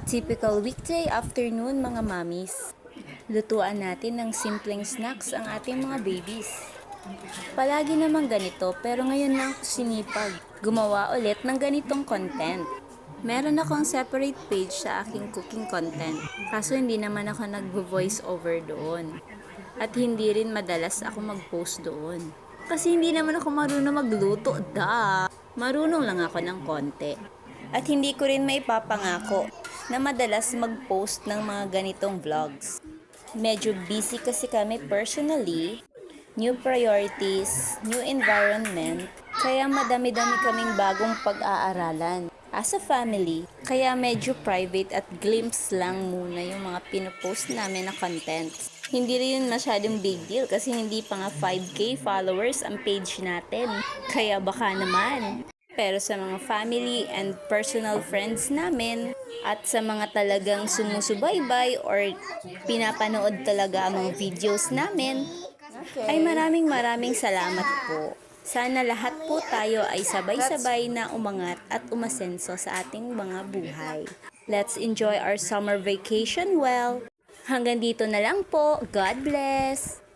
Typical weekday afternoon mga mamis. Lutuan natin ng simpleng snacks ang ating mga babies. Palagi namang ganito pero ngayon lang ako sinipag. Gumawa ulit ng ganitong content. Meron akong separate page sa aking cooking content. Kaso hindi naman ako nag-voice over doon. At hindi rin madalas ako mag-post doon. Kasi hindi naman ako marunong magluto, Marunong lang ako ng konti. At hindi ko rin maipapangako na madalas mag-post ng mga ganitong vlogs. Medyo busy kasi kami personally, new priorities, new environment, kaya madami-dami kaming bagong pag-aaralan. As a family, kaya medyo private at glimpse lang muna yung mga pinopost namin na content. Hindi rin masyadong big deal kasi hindi pa nga 5K followers ang page natin. Kaya baka naman. Pero sa mga family and personal friends namin at sa mga talagang sumusubaybay or pinapanood talaga ang mga videos namin, ay maraming salamat po. Sana lahat po tayo ay sabay-sabay na umangat at umasenso sa ating mga buhay. Let's enjoy our summer vacation well. Hanggang dito na lang po. God bless!